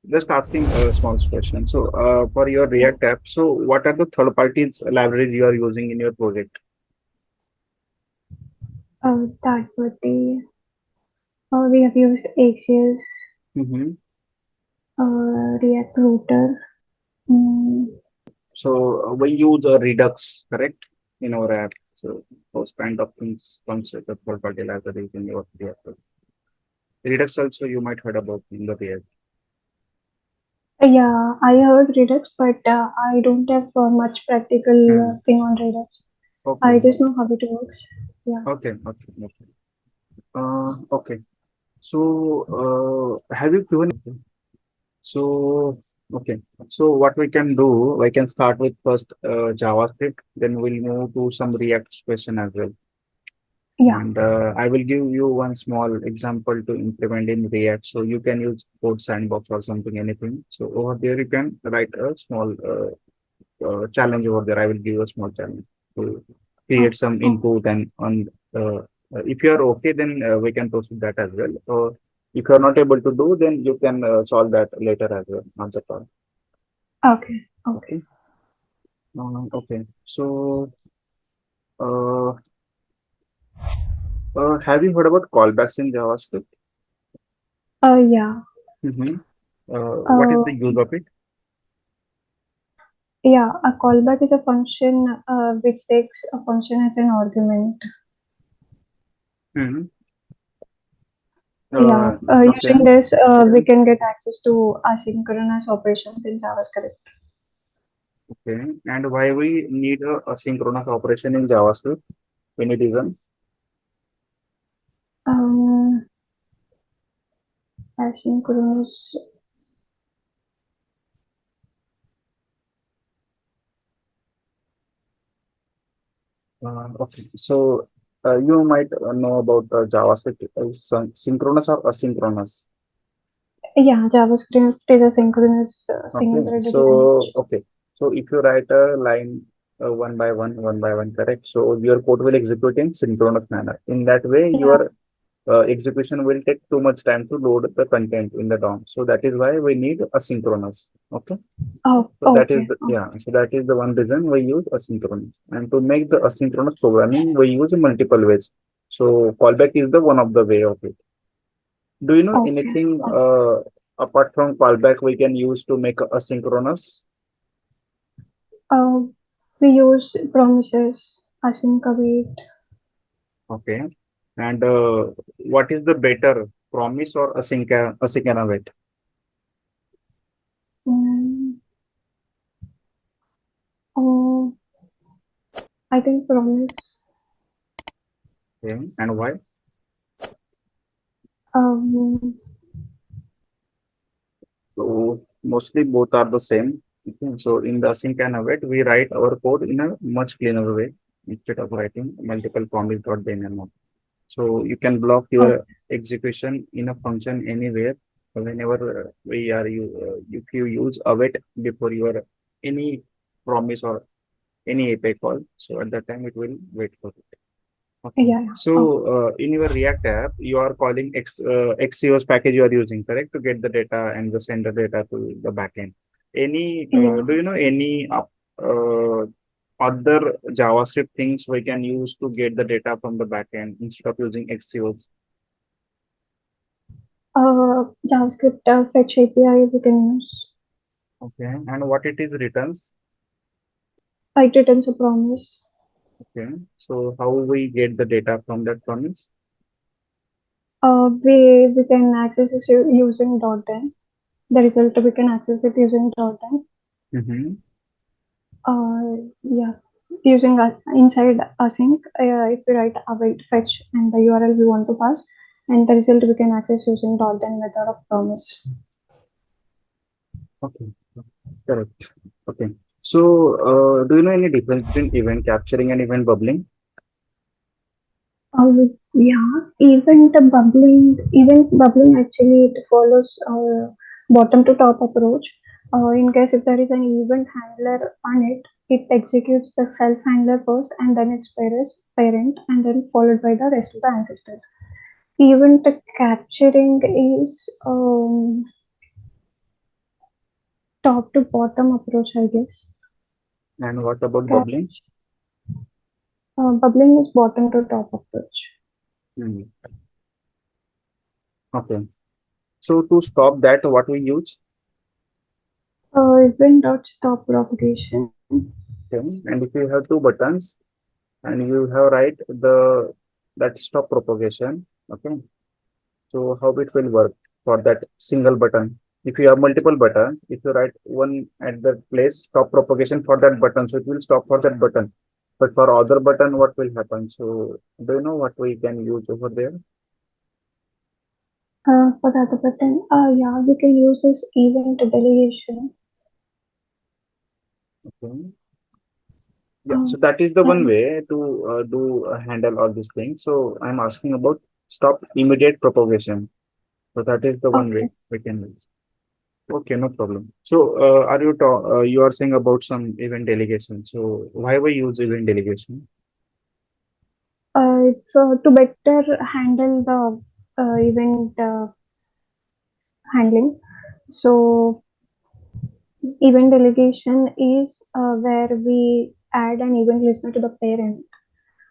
just asking a small question. So, for your React app, so what are the third parties libraries you are using in your project? Third party. We have used expires, Mm-hmm. React router. Mm, So, we use a Redux, correct, in our app. So, those kind of things comes with the third party libraries in your React. Redux also you might heard about in the React. yeah, I heard Redux, but I don't have much practical Hmm. thing on Redux. I Okay. just know how it works. Yeah. Okay. Okay. Okay. Okay. So, have you given? So, okay. So, what we can do, we can start with first JavaScript, then we'll move to some React question as well. Yeah. And I will give you one small example to implement in React. So, you can use code sandbox or something, anything. So, over there, you can write a small challenge over there. I will give you a small challenge to Oh, create some oh, input and on. If you are okay, then we can proceed that as well. If you are not able to do, then you can solve that later as well, not the problem. okay. Okay. Okay. Okay. So, uh, have you heard about callbacks in JavaScript? Yeah. Mm-hmm. What is Uh, the use of it? yeah. A callback is a function which takes a function as an argument. Mm-hmm. Yeah. Okay. Using this, we can get access to asynchronous operations in JavaScript. Okay. And why we need a asynchronous operation in JavaScript? Any reason? Um, Asynchronous. Okay, so you might know about JavaScript is synchronous or asynchronous. Yeah, JavaScript is a synchronous Okay, single-threaded so language. okay, so if you write a line one by one, correct? So your code will execute in synchronous manner. In that way, Yeah. your execution will take too much time to load the content in the DOM. So that is why we need asynchronous. Okay. Oh, So that is okay. the, Okay. yeah, so that is the one reason we use asynchronous. And to make the asynchronous programming, we use multiple ways. So callback is the one of the way of it. Do you know Okay. anything Oh. apart from callback we can use to make asynchronous? Uh, we use promises, async await. Okay. And what is the better, promise or async and await? Mm, oh, I think promise. Okay. And why? Um, So mostly both are the same. Okay. So in the async and await, we write our code in a much cleaner way instead of writing multiple promise dot then and all. So you can block oh, your execution in a function anywhere whenever we are you if you use await before your any promise or any API call. So at that time it will wait for it. Okay. yeah. Yeah. So Oh, in your React app, you are calling XCOS package you are using, correct, to get the data and the send the data to the backend. Any yeah. do you know any other JavaScript things we can use to get the data from the backend instead of using XCOS? JavaScript fetch API we can use. Okay. And what it is returns? It returns a promise. Okay. So how we get the data from that promise? We can access it using .then. The result we can access it using .then. Mm-hmm. Yeah, using inside async, if we write await fetch and the URL we want to pass, and the result we can access using .then method of promise. Okay. Correct. Okay. So do you know any difference between event capturing and event bubbling? Yeah, event bubbling actually it follows bottom to top approach. In case if there is an event handler on it, it executes the self handler first and then its parent and then followed by the rest of the ancestors. Event capturing is top to bottom approach, I guess. And what about bubbling? Cabbage. Bubbling is bottom to top approach. Hmm. Okay. So to stop that, what we use? Event dot stop propagation. Okay. And if you have two buttons and you have right the that stop propagation. Okay. So how it will work for that single button? If you have multiple buttons, if you write one at the place, stop propagation for that button, so it will stop for that button. But for other button, what will happen? So do you know what we can use over there? For the other button, yeah, we can use this event delegation. Okay. Yeah. Uh, So that is the one and way to do handle all these things. So I'm asking about stop immediate propagation. So that is the one way okay. we can use. Okay, no problem. So, are you you are saying about some event delegation. So, why we use event delegation? It's to better handle the event handling. So event delegation is where we add an event listener to the parent,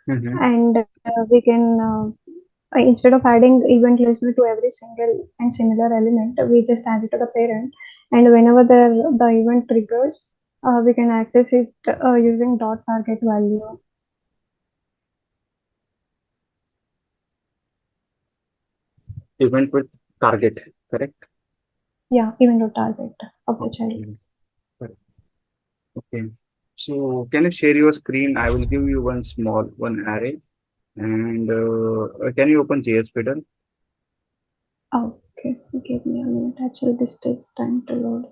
Mm-hmm. and we can instead of adding event listener to every single and similar element, we just add it to the parent, and whenever the event triggers, we can access it using dot target value. Event with target, correct? Yeah, event dot target of the child. Okay, correct. Okay. So, can you share your screen? I will give you one array, and can you open JS Fiddle? Okay, give me a minute. Actually, this takes time to load.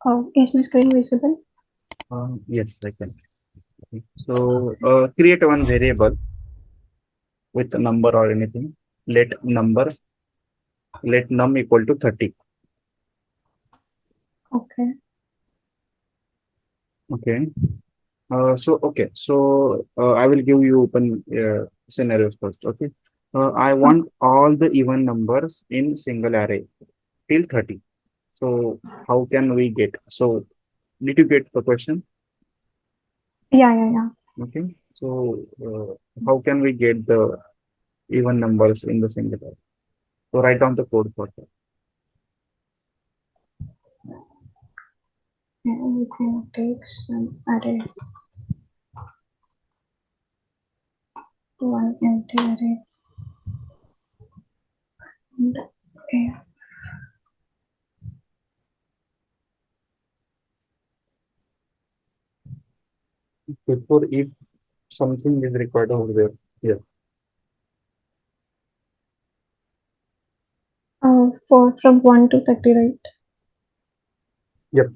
Oh, is my screen visible? Yes, I can. Okay. So, create one variable with a number or anything. Let num equal to 30. Okay. Okay. I will give you open scenarios first. Okay. I Oh, want all the even numbers in single array till 30. So how can we get? So did you get the question? yeah, yeah, yeah. Okay. So how can we get the even numbers in the single array? So write down the code for that. And we can take some array, one empty array, and a Before if something is required over there. Yeah. for from 1 to 30, right? Yep.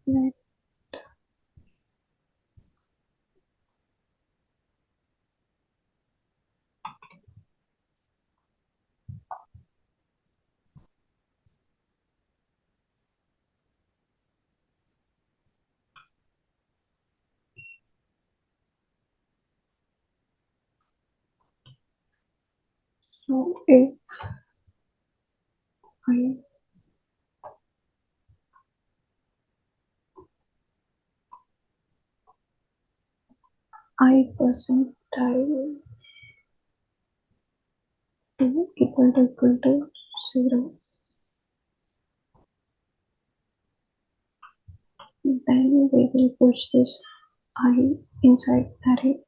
Right. So if I percentile to equal to 0, then we will push this I inside array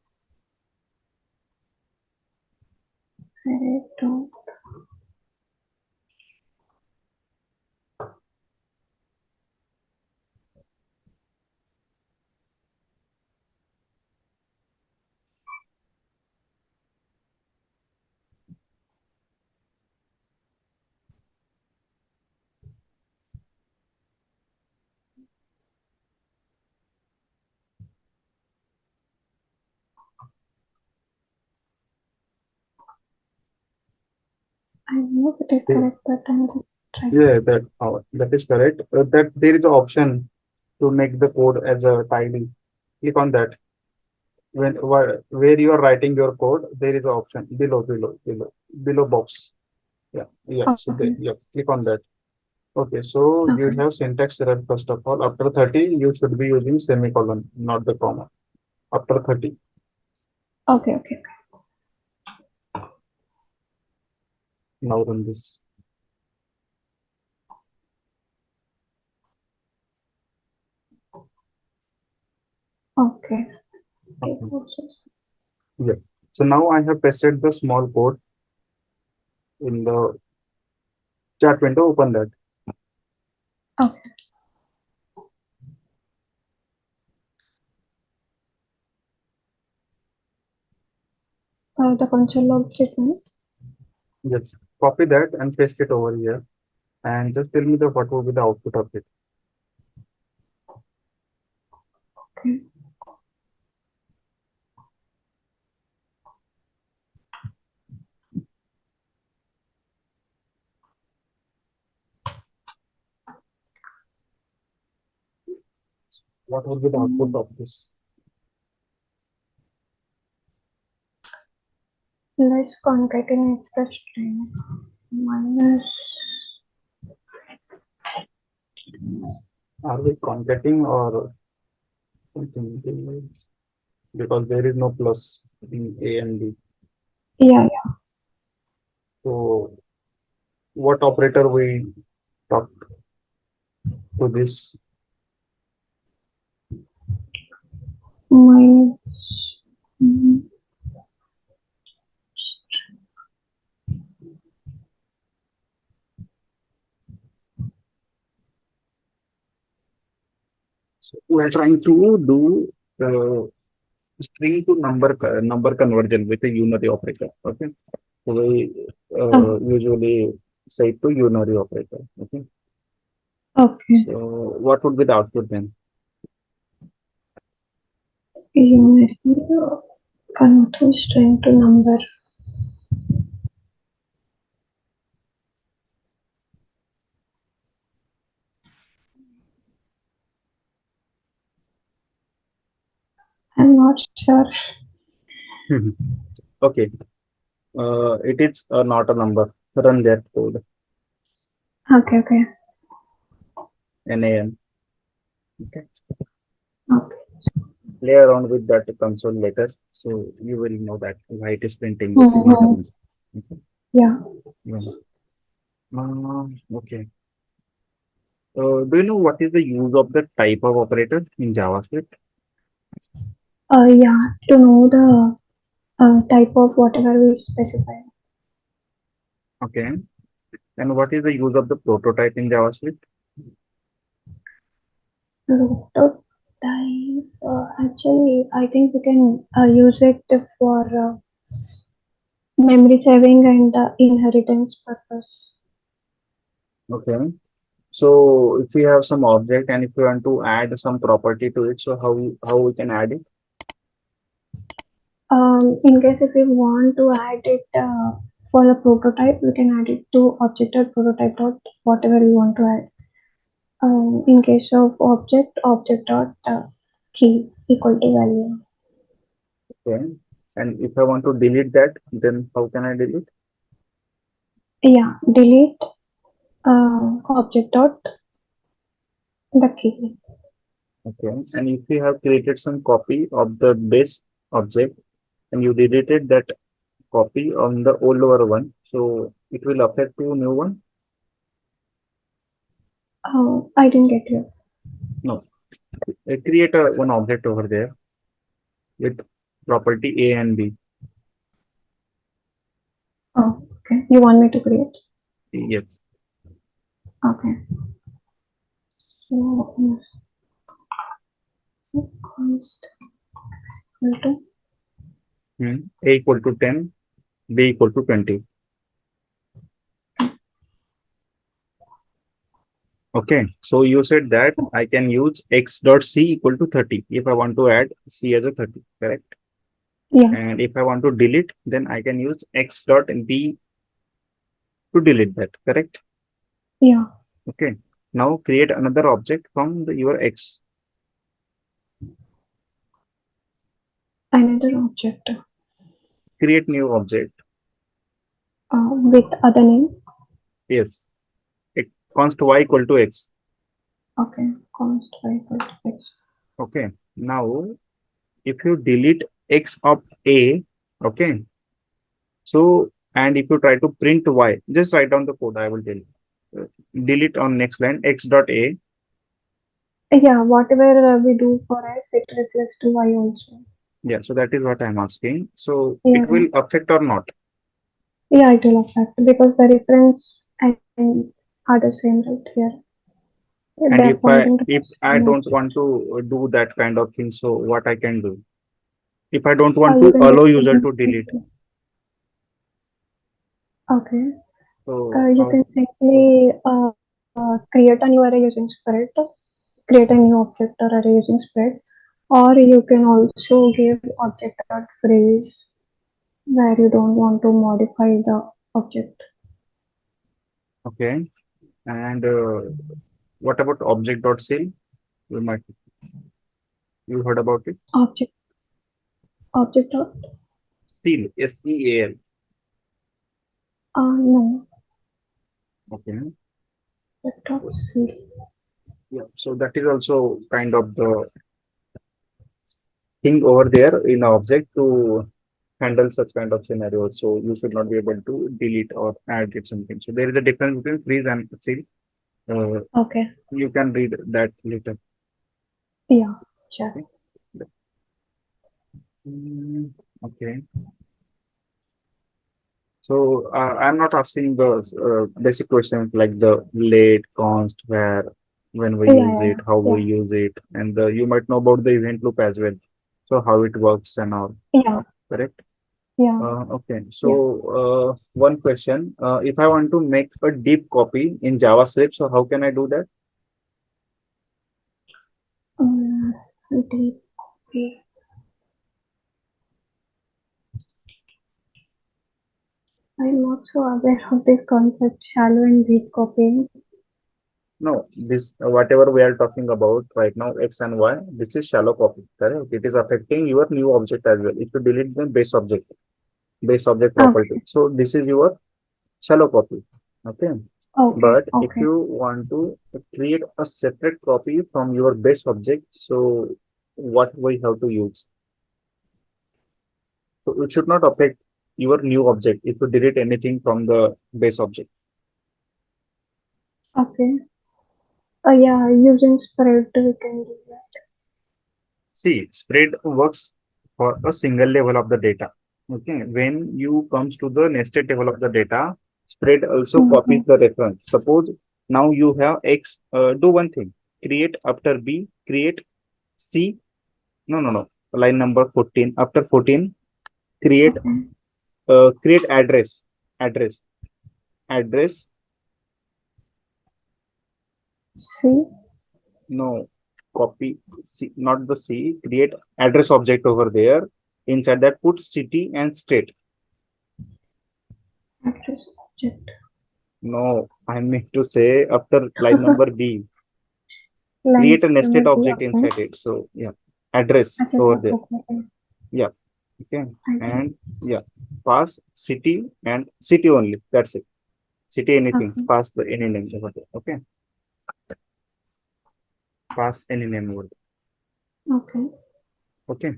dot. I know it is Yeah, correct, but I'm just trying. yeah, that is correct. That there is an option to make the code as a tidy. Click on that. Where you are writing your code, there is an option below box. Yeah, yeah. So Okay, yeah, click on that. Okay, so you okay, have syntax error first of all. After 30, you should be using semicolon, not the comma. After 30, okay, okay, now run this. okay. Okay, Okay. process. Yeah. So now I have pasted the small code in the chat window. Open that. Okay. The console log statement. Yes. Copy that and paste it over here. And just tell me the what will be the output of it. Okay. What will be the output Mm, of this? let's concatenate the string minus. Are we concatenating or something? Because there is no plus in A and B. Yeah, yeah. So what operator we talk to this? Minus. mm, So we are trying to do uh, string to number conversion with a unary operator. Okay. So we Oh, usually say to unary operator. Okay. okay. So what would be the output then? Unit convert string to number. I'm not sure. Okay. It is not a number. Run that code. Okay, okay, NAN. Okay. okay. Play around with that console later. So you will know that why it is printing. It is not a Mm-hmm. number. Okay. Yeah. Yeah. Okay. Do you know what is the use of the type of operator in JavaScript? Yeah. To know the type of whatever we specify. Okay. And what is the use of the prototype in JavaScript? Prototype. Actually, I think we can use it for memory saving and inheritance purpose. Okay. So if we have some object and if we want to add some property to it, so how we can add it? In case if we want to add it for the prototype, we can add it to object dot prototype dot whatever we want to add. In case of object dot key equal to value. Okay. And if I want to delete that, then how can I delete? Yeah, delete object dot the key. Okay. And if you have created some copy of the base object and you deleted that copy on the older one, so it will affect to new one? I didn't get you. No. Create a one object over there with property A and B. Oh, okay. You want me to create? Yes. Okay. So const equal to A equal to 10, B equal to 20. Okay. So you said that I can use x dot c equal to 30 if I want to add c as a 30, correct? yeah. And if I want to delete, then I can use x dot b to delete that, correct? Yeah. Okay. Now create another object from your X. Another object Create new object. with other name. Yes. It const y equal to X. Okay. Const y equal to x. Okay. Now if you delete X of A, okay. So and if you try to print Y, just write down the code. I will tell you. Delete on next line X dot A. Yeah. Whatever we do for x, it reflects to y also. Yeah. So that is what I'm asking. So it Yeah. will affect or not. Yeah, it will affect because the reference and are the same right here. They And are pointing to the if I same don't object. want to do that kind of thing, so what I can do? If I don't Or want you to can allow just user to delete, okay. so You how? can simply create a new array using spread, create a new object or array using spread, or you can also give object dot phrase where you don't want to modify the object. Okay. And what about object dot seal? You might you heard about it? Object object dot Seal, SEAL. no Okay. object dot c. Yeah. So that is also kind of the thing over there in the object to handle such kind of scenarios. So you should not be able to delete or add it something. So there is a difference between freeze and seal. Uh, Okay. you can read that later. Yeah. Sure. Okay. Okay. So I'm not asking the basic questions like the late, const, where, when we Yeah. use Yeah. it, how Yeah. we use it, and you might know about the event loop as well. So how it works and all, Yeah. correct? Yeah. Okay. So Yeah. one question: if I want to make a deep copy in JavaScript, so how can I do that? Um, deep copy. I'm not so aware of this concept, shallow and deep copying. No, this whatever we are talking about right now, X and Y, this is shallow copy, correct? It is affecting your new object as well. If you delete the base object property. Okay. So this is your shallow copy. Okay. Okay. But if Okay. you want to create a separate copy from your base object, so what we have to use? So it should not affect your new object if you delete anything from the base object. Okay. Yeah, using spread we can do that. See, spread works for a single level of the data. Okay. When you comes to the nested level of the data, spread also Mm-hmm. copies the reference. Suppose now you have X, do one thing, create after B, create C. No, no, no. Line number 14. After 14, create Okay. create address, address. See. No, copy C, not the C. Create address object over there. Inside that, put city and state. Address object. No, I mean to say after line number B, Line create a nested number B. object Okay. inside it. So yeah, address अच्छा over अच्छा there. okay. Yeah, okay, Address. and yeah, pass city and city only. That's it. City anything. Okay. Pass the any name over there. Okay, pass any name over there. Okay. Okay,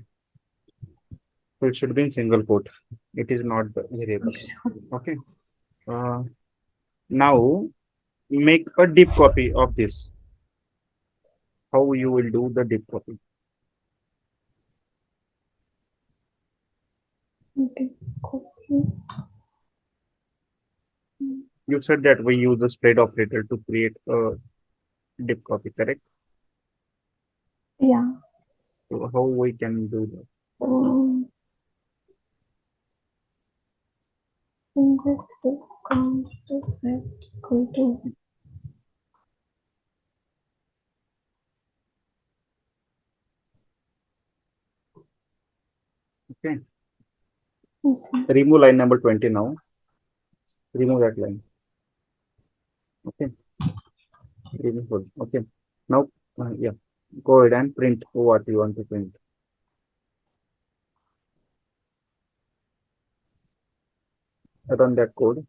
so it should be in single quote. It is not the variable. Okay. Uh, Now make a deep copy of this. How you will do the deep copy? Okay. Copy. You said that we use the spread operator to create a deep copy, correct? Yeah. So how we can do that? Um, in this const set equal to Okay. okay. Remove line number 20 now. Remove that line. Okay, beautiful. Okay, now yeah, go ahead and print what you want to print. Run that code.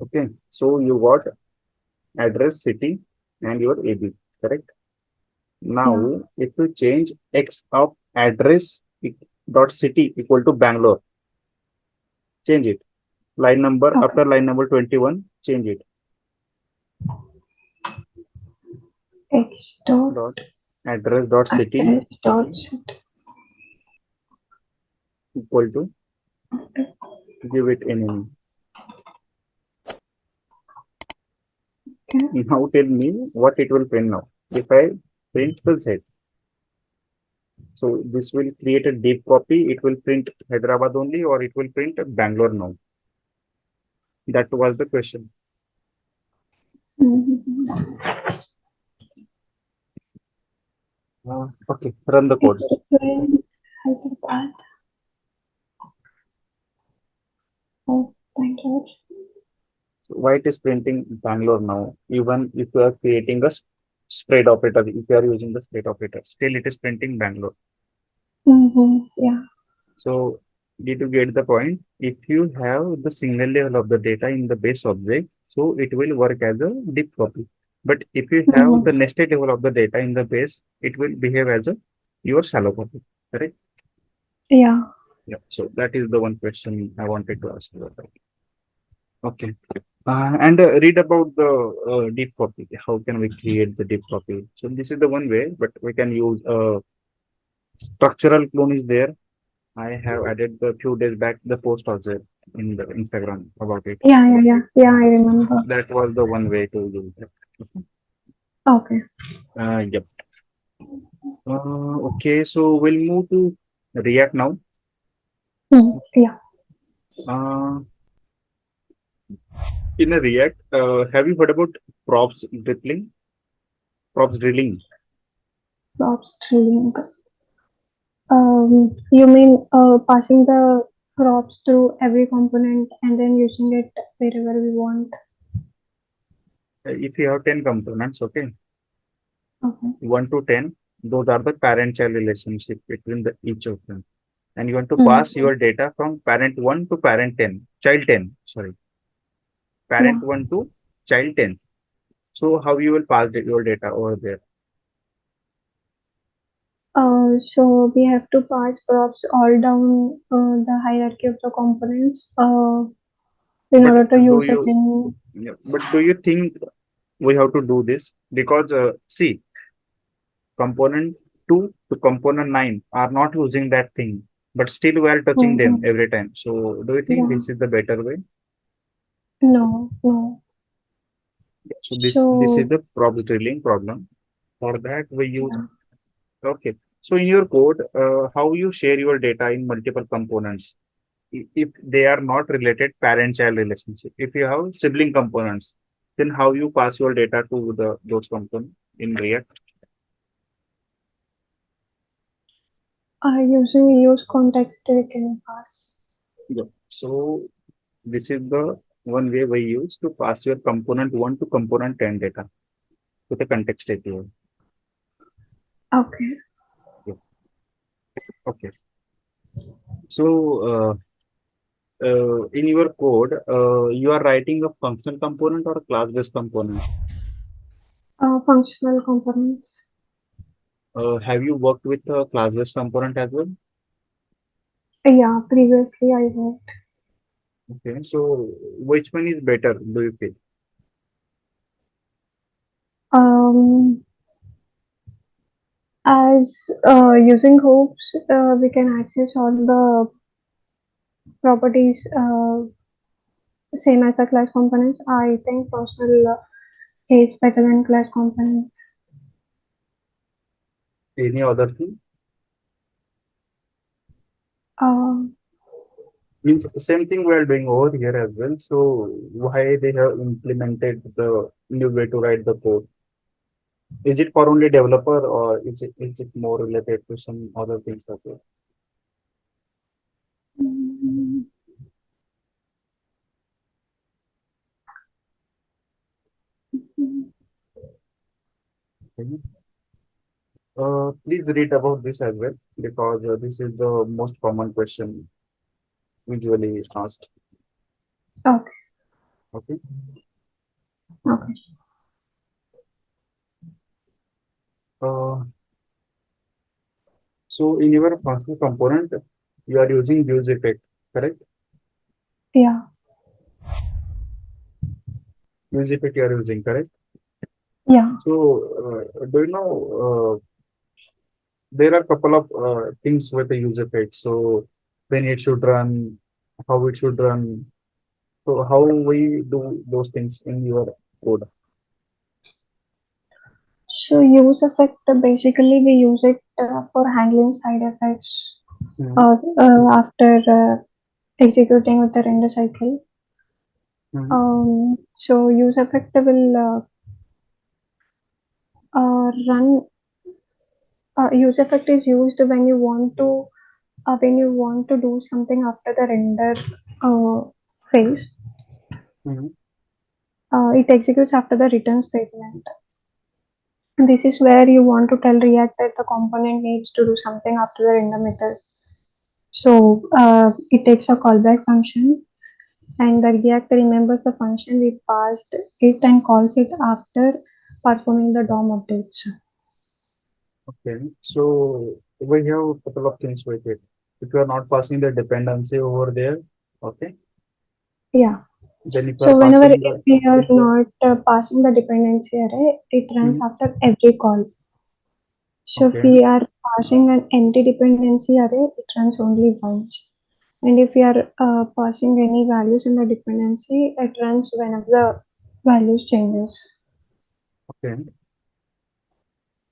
Okay, so you got address, city, and your AB, correct? Yeah. Now, if you change x of address dot city equal to Bangalore, change it. Line number Okay. after line number 21, change it. X dot Dot address dot city address dot set. equal to, give it any name. Okay. Now tell me what it will print now. If I print full set, so this will create a deep copy. It will print Hyderabad only, or it will print Bangalore now. That was the question. Mm-hmm. Okay, run the It code. will print Hyderabad. Oh, thank you. So why it is printing Bangalore now? Even if you are creating a spread operator, if you are using the spread operator, still it is printing Bangalore. Mm-hmm. Yeah. So did you get the point? If you have the single level of the data in the base object, so it will work as a deep copy. But if you have Mm-hmm. the nested level of the data in the base, it will behave as a your shallow copy. Correct? Yeah. Yeah. So that is the one question I wanted to ask you about. Okay. And read about the deep copy. How can we create the deep copy? So this is the one way, but we can use structural clone is there. I have added a few days back the post also in the Instagram about it. Yeah. Yeah. Yeah. Yeah. I remember. That was the one way to use it. Okay. Yep. Okay, so we'll move to React now. Mm. Yeah. Uh, in a React, have you heard about props dribbling? Props drilling. Props drilling. You mean passing the props through every component and then using it wherever we want? If you have 10 components, okay, Okay. 1 to 10, those are the parent-child relationship between the each of them. And you want to pass Mm-hmm. your data from parent 1 to parent 10, child 10, sorry, Yeah. parent 1 to child 10. So how you will pass your data over there? So we have to pass props all down the hierarchy of the components in But order to do use it you, in. yeah, but do you think we have to do this? Because see, component 2 to component 9 are not using that thing, but still we are touching them Mm-hmm. every time. So do you think Yeah. this is the better way? No. No. So this is So the props drilling problem. For that we use. yeah. Okay. So in your code, how you share your data in multiple components? If they are not related parent-child relationship, if you have sibling components, then how you pass your data to the those components in React? Using use context we can pass. Yeah. So this is the one way we use to pass your component 1 to component 10 data with a context API. Okay. Yeah. Okay. So in your code, you are writing a functional component or a class-based component. Functional components. Have you worked with a class-based component as well? Yeah. Previously I worked. Okay, so which one is better, do you feel? Um, as using hoops, we can access all the properties same as the class components. I think functional is better than class components. Any other thing? Uh, Means same thing we are doing over here as well. So why they have implemented the new way to write the code? Is it for only developer or is it more related to some other things as well? Okay. Please read about this as well because this is the most common question usually asked. Okay. Okay. Okay. Uh, so in your functional component, you are using use effect, correct? Yeah. Use effect you are using, correct? Yeah. So do you know there are a couple of things with the use effect. So when it should run, how it should run. So how we do those things in your code? So use effect basically we use it for handling side effects Hmm. after executing with the render cycle. Hmm. So use effect will run. Use effect is used when you want to do something after the render phase. Hmm. It executes after the return statement. This is where you want to tell React that the component needs to do something after the render method. So it takes a callback function, and the React remembers the function we passed it and calls it after performing the DOM updates. Okay. So we have a couple of things with it. If you are not passing the dependency over there, okay. Yeah. Then if you are So whenever passing if the we are if the not passing the dependency array, it runs Mhm. after every call. So if Okay. we are passing an empty dependency array, it runs only once. And if we are passing any values in the dependency, it runs whenever the values changes. Okay.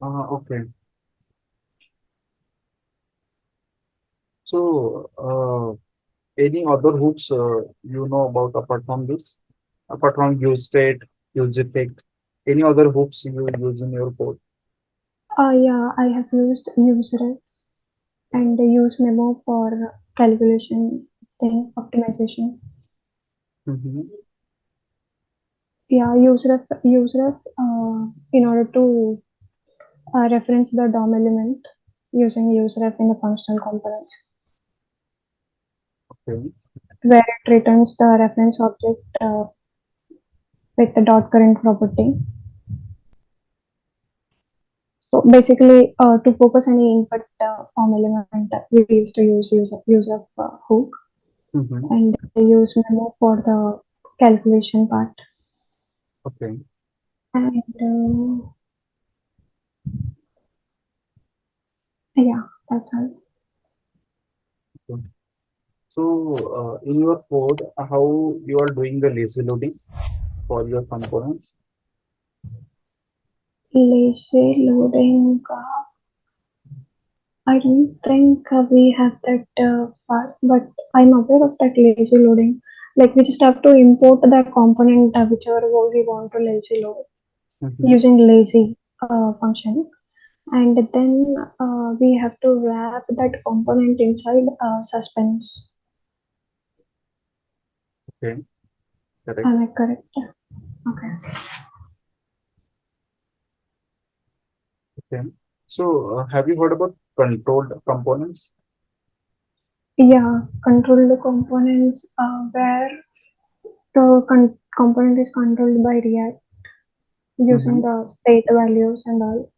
Okay. So any other hooks you know about apart from this? Apart from use state, use effect, any other hooks you use in your code? Yeah, I have used user and use memo for calculation thing optimization. Mm-hmm. Yeah, useref in order to reference the DOM element using useref in the functional components, Okay. where it returns the reference object with the dot current property. So basically, to focus any input form element, we used to use of hook, Mm-hmm. and use memo for the calculation part. Okay. And yeah, that's all. Okay. So in your code, how you are doing the lazy loading for your components? Lazy loading. I don't think we have that part, but I'm aware of that lazy loading. Like we just have to import that component whichever one we want to lazy load Mm-hmm. using lazy function, and then we have to wrap that component inside suspense. Okay. Correct. Am I correct? Okay. Okay. So have you heard about controlled components? Yeah, control the components where the component is controlled by React using Mm-hmm. the state values and all.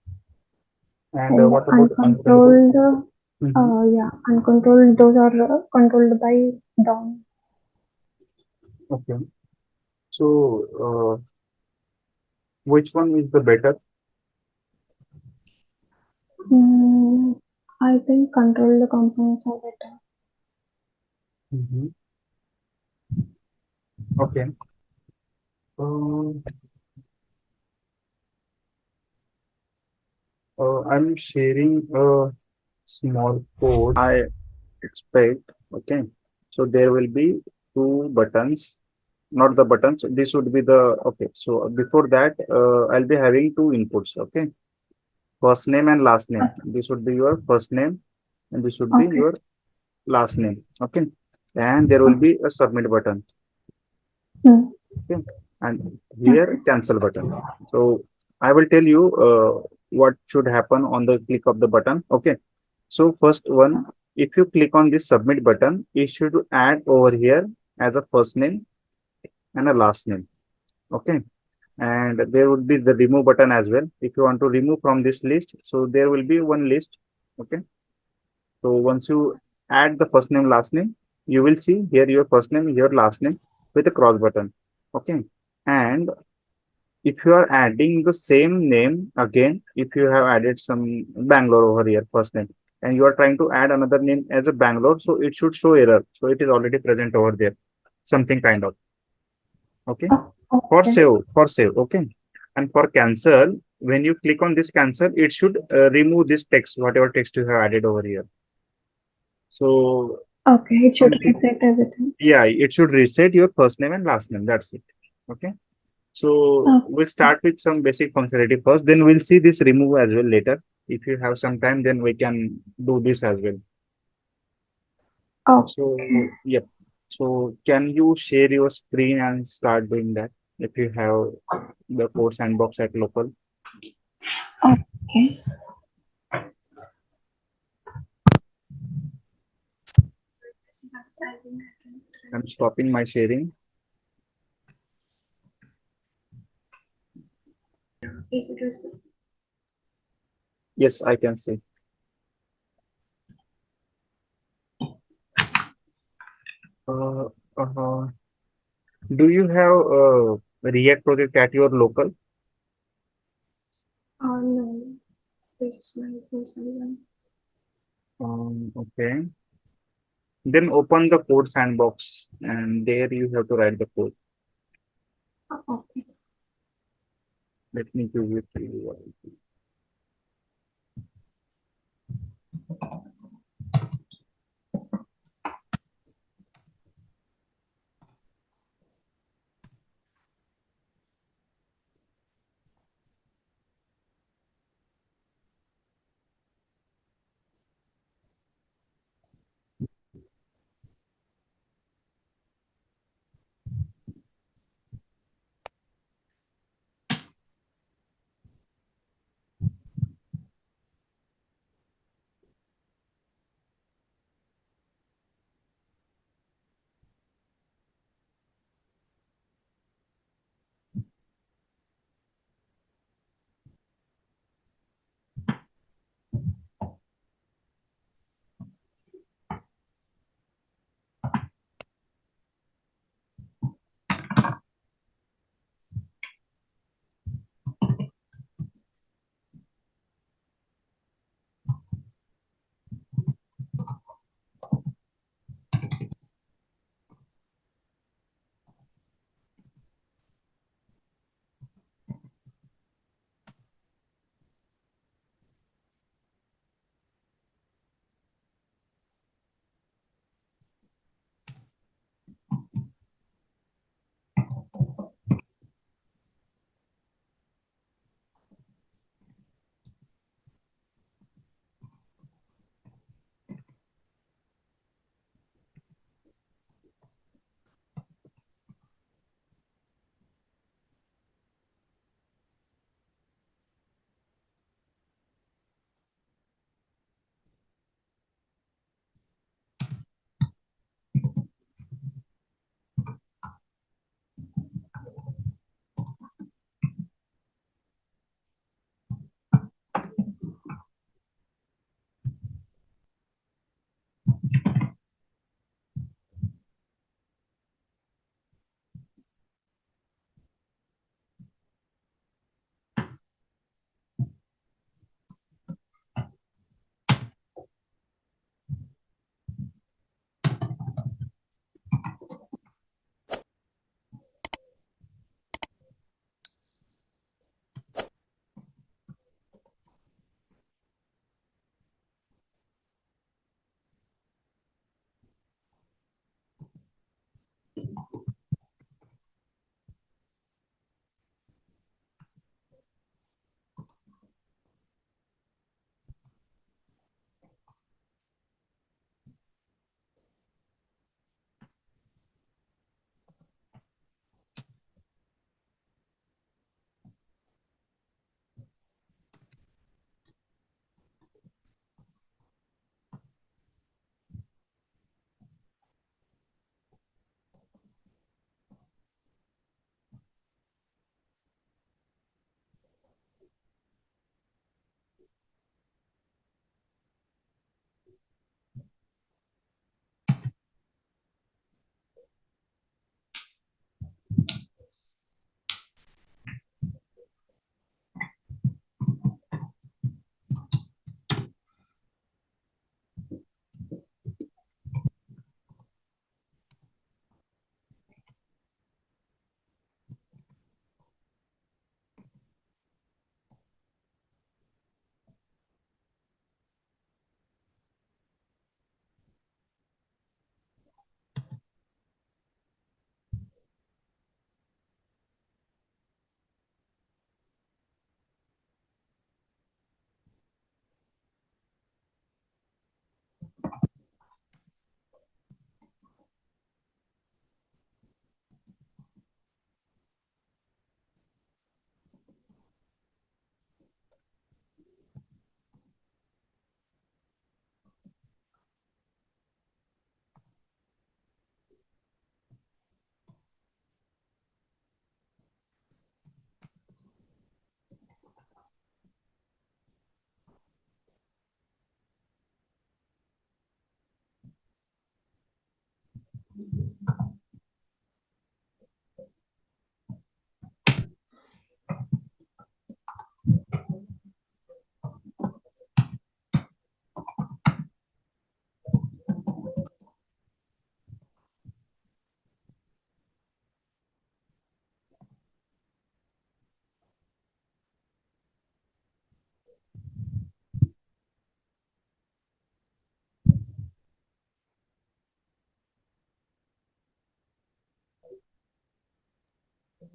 And And what about uncontrolled? uncontrolled, Mm-hmm. yeah, uncontrolled, those are controlled by DOM. Okay. So which one is the better? Mm, I think control the components are better. Mm-hmm. Okay. Um, I'm sharing a small code. I expect. Okay. So there will be two buttons, not the buttons. This would be the okay. So before that, I'll be having two inputs. Okay. First name and last name. This would be your first name, and this would be Okay, your last name. Okay. And there will okay, be a submit button. mm, Okay. And here okay, cancel button. So I will tell you. what should happen on the click of the button. Okay. So first one, if you click on this submit button, it should add over here as a first name and a last name. Okay. And there would be the remove button as well. If you want to remove from this list, so there will be one list. Okay. So once you add the first name, last name, you will see here your first name, your last name with a cross button. Okay. And if you are adding the same name again, if you have added some Bangalore over here, first name, and you are trying to add another name as a Bangalore, so it should show error. So it is already present over there, something kind of. Okay. Okay. For save. Okay. And for cancel, when you click on this cancel, it should remove this text, whatever text you have added over here. So Okay. It should something, reset everything. yeah, it should reset your first name and last name. That's it. Okay. So Okay. we'll start with some basic functionality first, then we'll see this remove as well later. If you have some time, then we can do this as well. So, Okay. yep. So can you share your screen and start doing that if you have the code sandbox at local? Okay. I'm stopping my sharing. Yes, I can see. Uh, uh, do you have a React project at your local? No. This is my personal one. Okay. Then open the code sandbox and there you have to write the code. Okay. Let me give it to you.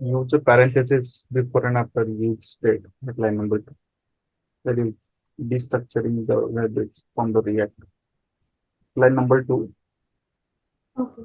use a parenthesis before and after each state at line number two. That is destructuring the variables from the React. Line number two. Okay.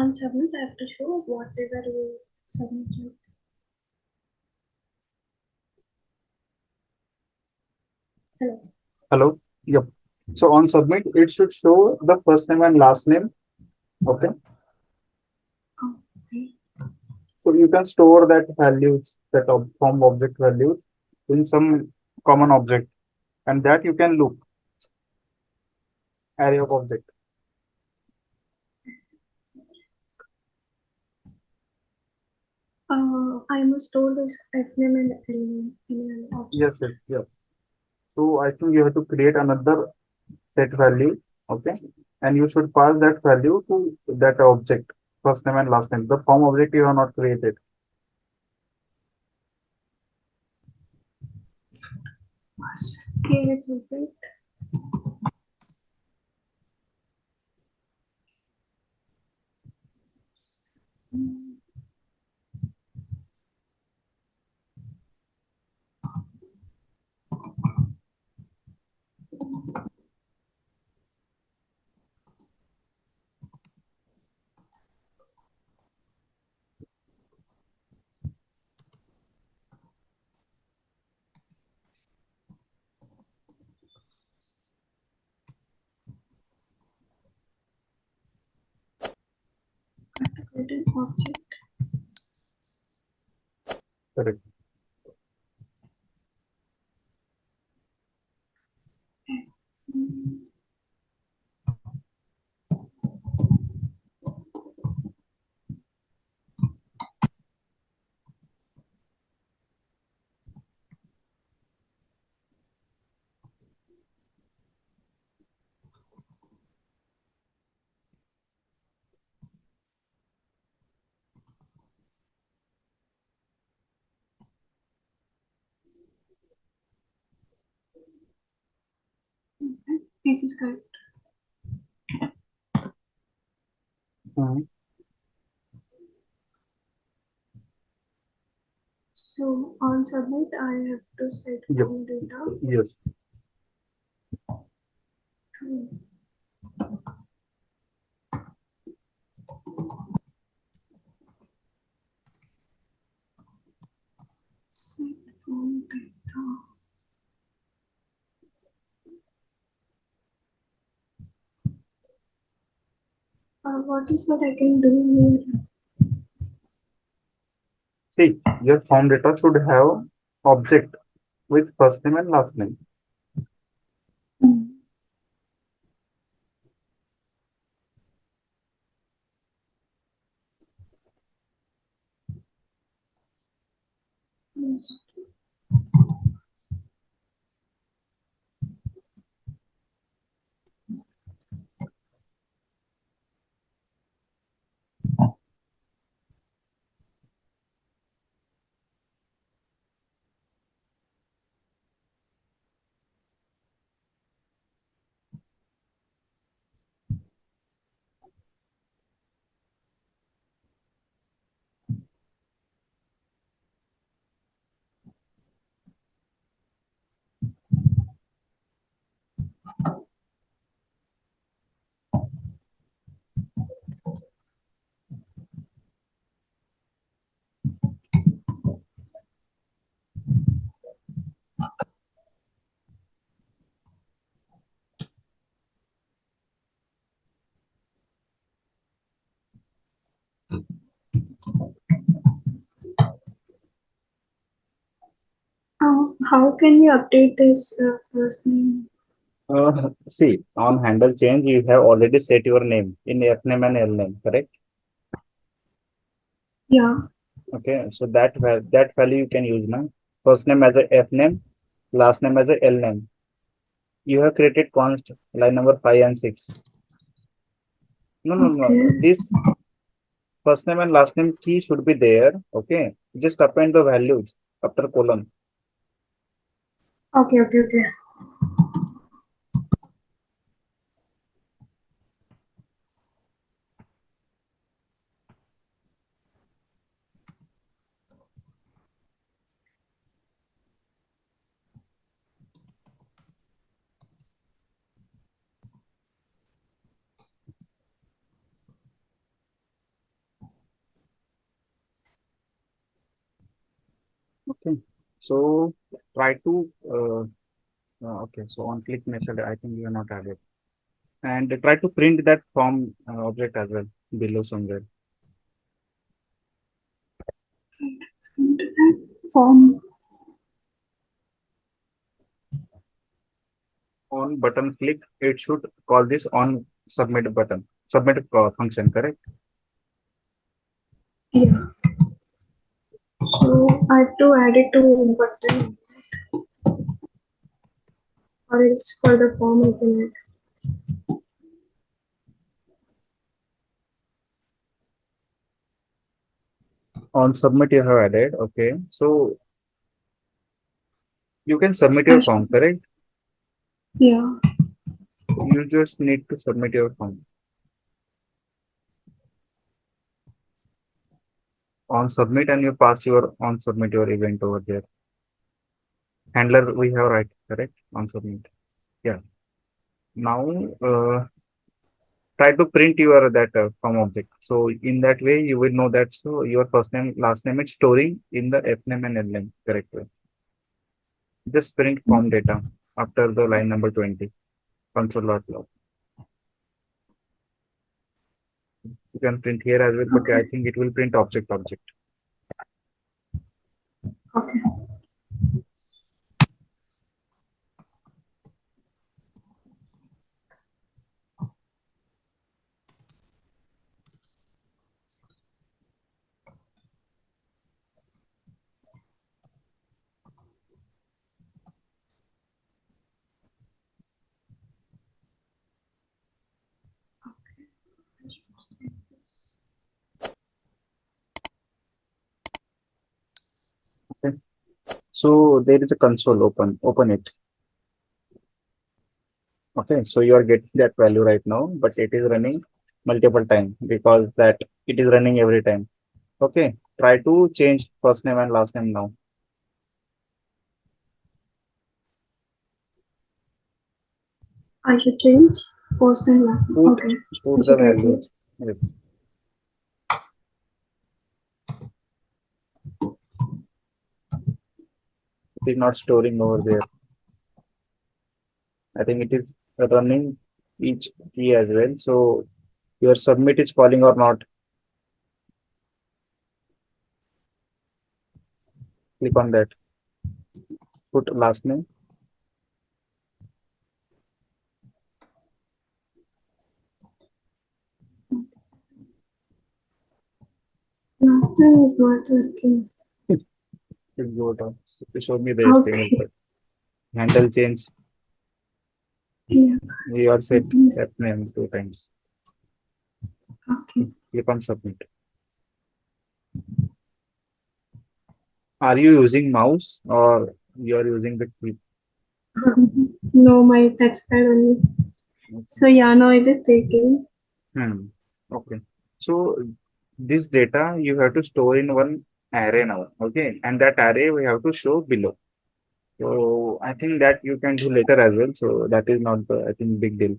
On submit, I have to show whatever you submitted. Hello. Hello. Yep. So on submit, it should show the first name and last name. Okay. Okay. So you can store that values, that form object values in some common object, and that you can loop array of object. I must store this fname and lname in an object. Yes, yes, yes. So I think you have to create another set value, okay, and you should pass that value to that object, first name and last name. The form object you have not created. Okay, let's open. Create an object. Correct. Mm, This is correct. Mhm. So on submit, I have to set Yep. form data Yes. to set form data. What is what I can do here? See, your form data should have object with first name and last name. Mm, yes. How can you update this first name? See, on handle change, you have already set your name in F name and L name, correct? Yeah. Okay, so that value you can use now. First name as a F name, last name as a L name. You have created const line number 5 and 6. No, no, no. Okay. This first name and last name key should be there. Okay, just append the values after colon. Okay. Okay. Okay. Okay. So try to okay. So on click method, I think you are not added. And try to print that form object as well below somewhere. Form. On button click, it should call this on submit button, submit function, correct? Yeah. So I have to add it to button or else for the form I can add. On submit you have added. Okay. So you can submit I your should, form, correct? yeah. You just need to submit your form. On submit and you pass your on submit your event over there. Handler we have right, correct? On submit. Yeah. Now try to print your that form object. So in that way you will know that so your first name, last name is storing in the F name and L name correct way. Just print form data after the line number 20. Console.log. You can print here as well, but I Okay. think it will print object. Okay. Okay. So there is a console open. Open it. Okay. So you are getting that value right now, but it is running multiple times because that it is running every time. Okay. Try to change first name and last name now. I should change first and last name. Put Okay. I put the should write here. values. Yes. It is not storing over there. I think it is running each key as well. So your submit is calling or not. Click on that. Put last name. Last time is not working. It go down. Show me the HTML Okay. code. Handle change. Yeah. You are set Please. that name two times. Okay. Click on submit. Are you using mouse or you are using the key? No, my touchpad only. So yeah, now it is taking. Hmm. Okay. So this data you have to store in one array now. Okay. And that array we have to show below. So I think that you can do later as well. So that is not the, I think, big deal.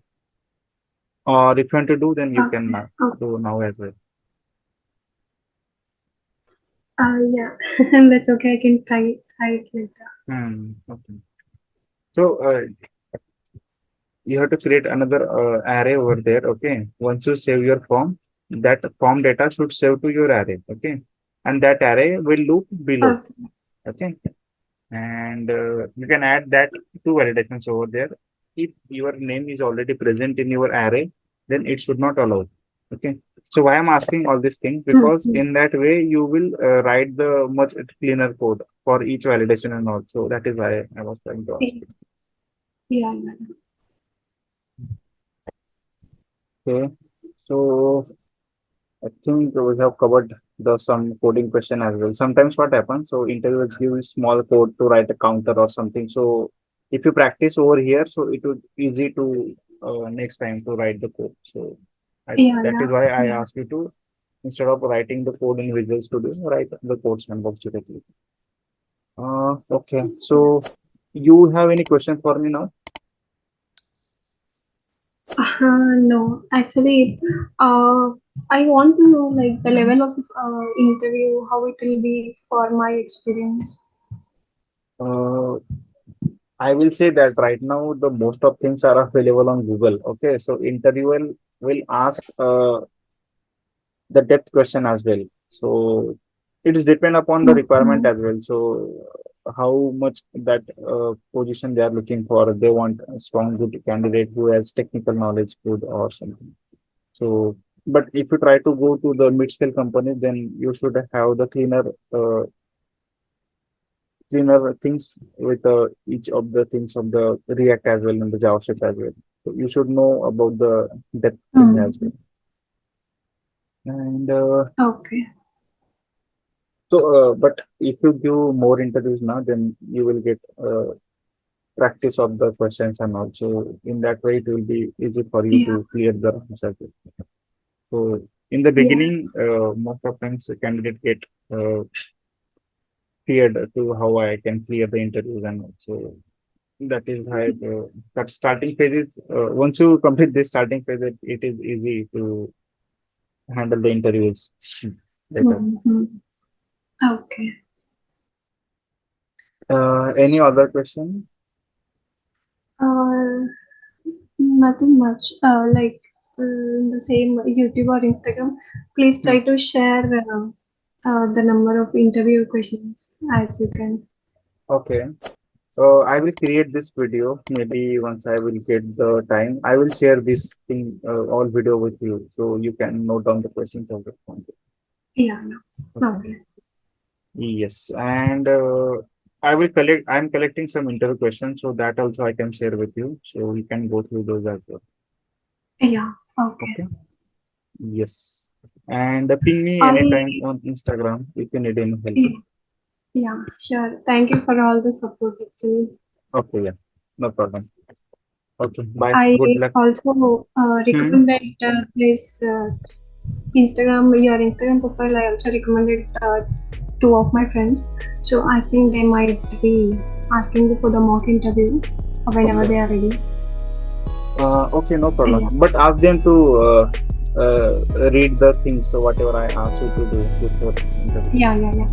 Or if you want to do, then you can Okay. Oh, do now as well. yeah. And that's okay. I can try it later. Hmm. Okay. So you have to create another array over there. Okay. Once you save your form, that form data should save to your array. Okay. And that array will loop below. Okay. Okay. And you can add that two validations over there. If your name is already present in your array, then it should not allow. Okay. So why I'm asking all these things because Mm-hmm. in that way you will write the much cleaner code for each validation and all. So that is why I was trying to ask Yeah. Yeah. you. Okay. So I think we have covered the some coding question as well. Sometimes what happens, so interviewers give you small code to write a counter or something. So if you practice over here, so it would easy to next time to write the code. So Yeah. that is Yeah. why I Yeah. asked you to instead of writing the code in Visual Studio, write the code sandbox directly. Okay. So you have any question for me now? No, actually, I want to know like the level of interview, how it will be for my experience. Uh, I will say that right now the most of things are available on Google. Okay, so interviewer will ask the depth question as well. So it is depend upon the requirement Mhm. as well. So how much that position they are looking for. They want a strong good candidate who has technical knowledge, good or something. So, but if you try to go to the mid-scale company, then you should have the cleaner things with each of the things of the React as well and the JavaScript as well. So you should know about the depth thing as well. Mhm. And Okay. but if you give more interviews now, then you will get practice of the questions and also in that way it will be easy for you Yeah. to clear the rounds as well. So in the Yeah. beginning, most of times the candidate get feared to how I can clear the interviews and also that is how that starting phase is once you complete this starting phase, it is easy to handle the interviews later. Mhm. Okay. Any other question? Uh, Nothing much. The same YouTube or Instagram. Please Hmm. try to share the number of interview questions as you can. Okay. I will create this video. Maybe once I will get the time, I will share this thing, all video with you, so you can note down the questions and respond. Yeah. No. Okay. Okay. Yes, and I will collect. I'm collecting some interview questions, so that also I can share with you, so you can go through those as well. Yeah. Okay. Okay. Yes, and ping me anytime I on Instagram if you need any help. yeah, yeah, sure. Thank you for all the support actually. Okay, yeah, no problem. Okay, bye. I Good luck. also Hmm. recommended this your Instagram profile. I also recommended two of my friends. So I think they might be asking you for the mock interview whenever Okay. they are ready. Okay, no problem. Yeah, But ask them to read the things, so whatever I ask you to do before interview. yeah, yeah, yeah.